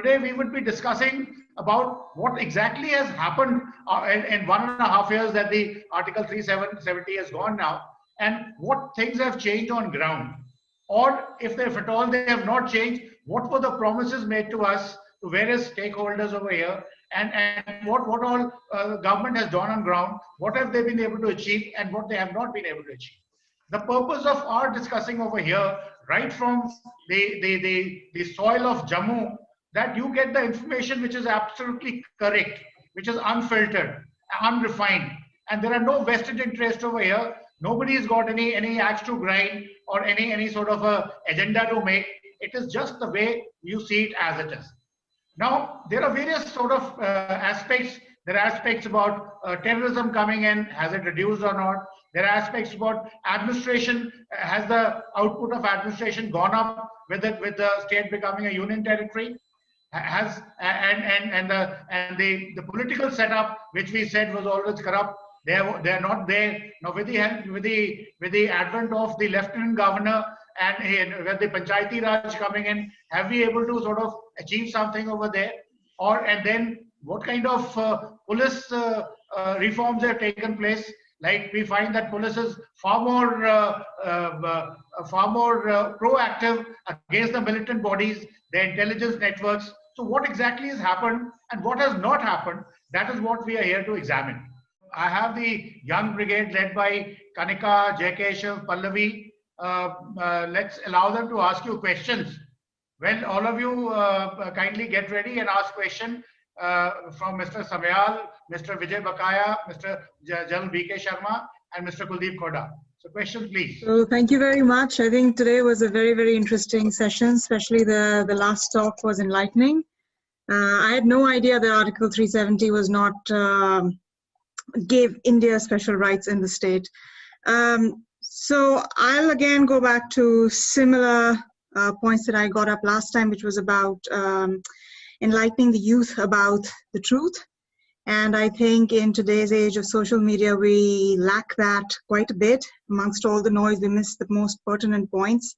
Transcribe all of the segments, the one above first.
today we would be discussing about what exactly has happened in 1.5 years that the Article 370 has gone now, and what things have changed on ground. Or if at all they have not changed, what were the promises made to us, to various stakeholders over here, and what all government has done on ground, what have they been able to achieve and what they have not been able to achieve. The purpose of our discussing over here, right from the soil of Jammu, that you get the information which is absolutely correct, which is unfiltered, unrefined, and there are no vested interests over here. Nobody's got any axe to grind or any sort of a agenda to make. It is just the way you see it as it is. Now, there are various sort of aspects. There are aspects about terrorism coming in. Has it reduced or not? There are aspects about administration. Has the output of administration gone up with the state becoming a union territory? Has the political setup, which we said was always corrupt, they are not there now. With the advent of the lieutenant governor and with the Panchayati Raj coming in, have we able to sort of achieve something over there? And then what kind of police reforms have taken place? Like we find that police is far more proactive against the militant bodies, the intelligence networks. So what exactly has happened and what has not happened? That is what we are here to examine. I have the young brigade led by Kanika, Jaykeshav, Pallavi. Let's allow them to ask you questions. Well, all of you kindly get ready and ask question from Mr. Samayal, Mr. Vijay Bakaya, Mr. General B.K. Sharma, and Mr. Kuldeep Khoda. So questions, please. So thank you very much. I think today was a very, very interesting session, especially the last talk was enlightening. I had no idea that Article 370 was not gave India special rights in the state. So I'll again go back to similar points that I got up last time, which was about enlightening the youth about the truth. And I think in today's age of social media, we lack that quite a bit. Amongst all the noise, we miss the most pertinent points.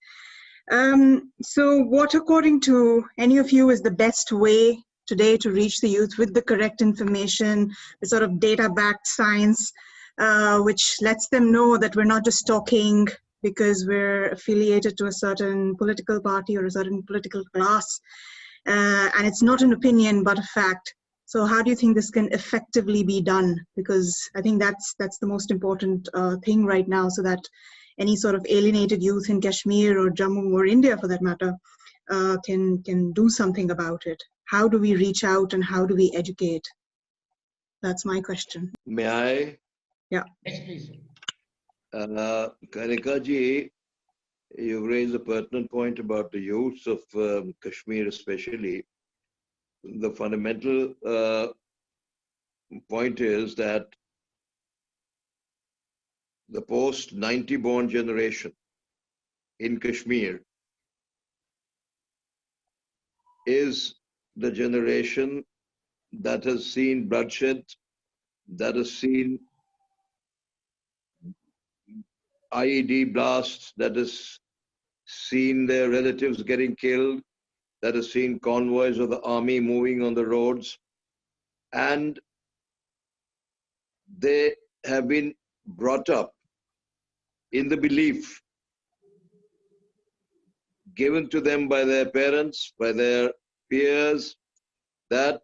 So what, according to any of you, is the best way today to reach the youth with the correct information, the sort of data-backed science, which lets them know that we're not just talking because we're affiliated to a certain political party or a certain political class, and it's not an opinion but a fact. So how do you think this can effectively be done? Because I think that's the most important thing right now, so that any sort of alienated youth in Kashmir or Jammu or India, for that matter, can do something about it. How do we reach out and how do we educate? That's my question. May I? Yeah. Yes, please. Kanika ji, you raised a pertinent point about the youths of Kashmir especially. The fundamental point is that the post-90 born generation in Kashmir is the generation that has seen bloodshed, that has seen IED blasts, that has seen their relatives getting killed, that has seen convoys of the army moving on the roads, and they have been brought up in the belief given to them by their parents, by their peers, that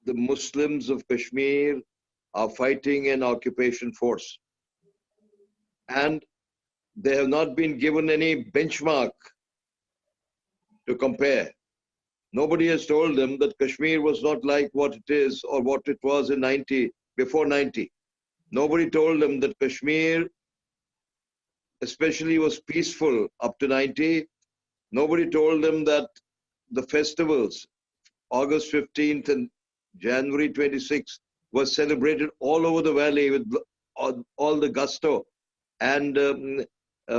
the Muslims of Kashmir are fighting an occupation force. And they have not been given any benchmark to compare. Nobody has told them that Kashmir was not like what it is or what it was in 90, before 90. Nobody told them that Kashmir especially was peaceful up to 90. Nobody told them that the festivals, August 15th and January 26th, was celebrated all over the valley with all the gusto and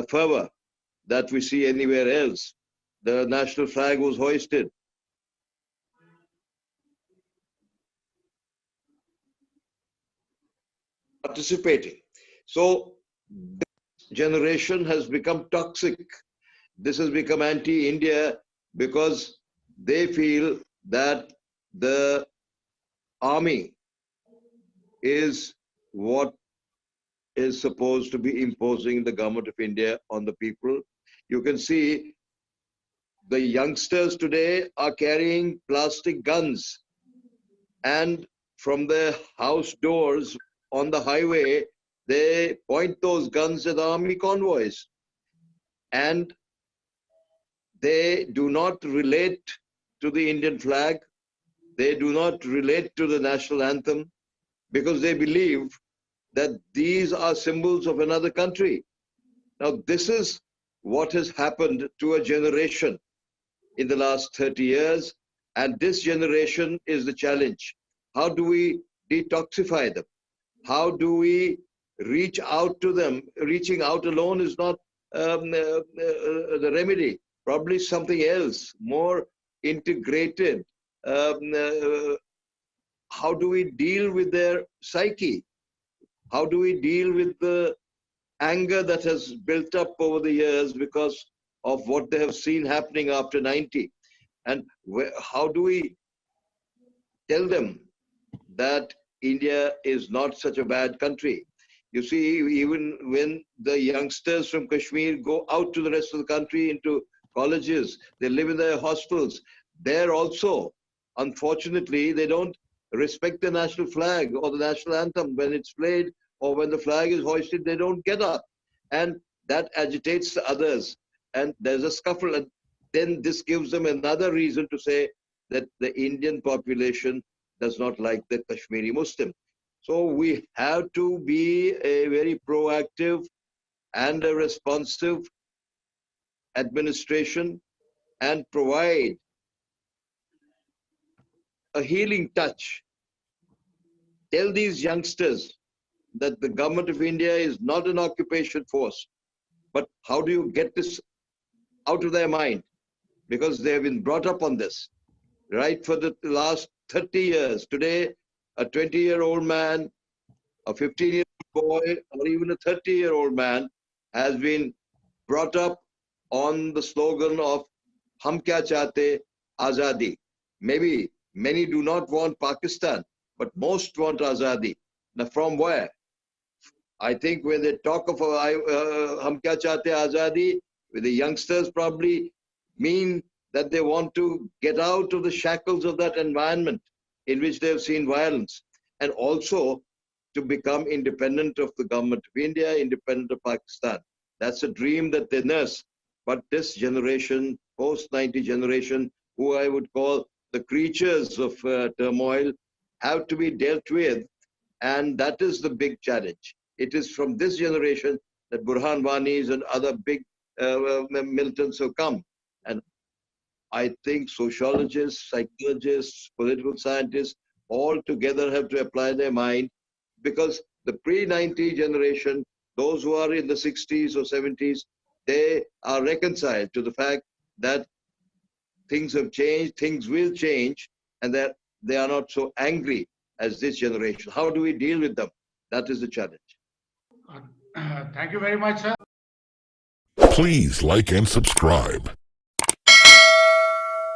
fervor that we see anywhere else. The national flag was hoisted. Participating. So this generation has become toxic this has become anti-India because they feel that the army is what is supposed to be imposing the government of India on the people. You can see the youngsters today are carrying plastic guns, and from their house doors on the highway, they point those guns at army convoys. And they do not relate to the Indian flag. They do not relate to the national anthem because they believe that these are symbols of another country. Now, this is what has happened to a generation in the last 30 years, and this generation is the challenge. How do we detoxify them? How do we reach out to them? Reaching out alone is not the remedy. Probably something else, more integrated. How do we deal with their psyche? How do we deal with the anger that has built up over the years because of what they have seen happening after 90? And how do we tell them that India is not such a bad country? You see, even when the youngsters from Kashmir go out to the rest of the country into colleges, they live in their hostels, there also, unfortunately, they don't respect the national flag or the national anthem. When it's played or when the flag is hoisted, they don't get up. And that agitates the others. And there's a scuffle. And then this gives them another reason to say that the Indian population does not like the Kashmiri Muslim. So we have to be a very proactive and a responsive administration and provide a healing touch. Tell these youngsters that the government of India is not an occupation force. But how do you get this out of their mind? Because they have been brought up on this, right, for the last 30 years. Today, a 20-year-old man, a 15-year-old boy, or even a 30-year-old man has been brought up on the slogan of Hum Kya Chahte, Azadi. Maybe many do not want Pakistan, but most want Azadi. Now, from where? I think when they talk of Hum Kya Chahte, Azadi, the youngsters probably mean that they want to get out of the shackles of that environment in which they have seen violence, and also to become independent of the government of India, independent of Pakistan. That's a dream that they nurse. But this generation, post-90 generation, who I would call the creatures of turmoil, have to be dealt with. And that is the big challenge. It is from this generation that Burhan Wanis and other big militants have come. And I think sociologists, psychologists, political scientists, all together have to apply their mind, because the pre-90 generation, those who are in the 60s or 70s, they are reconciled to the fact that things have changed, things will change, and that they are not so angry as this generation. How do we deal with them? That is the challenge. Thank you very much, sir. Please like and subscribe.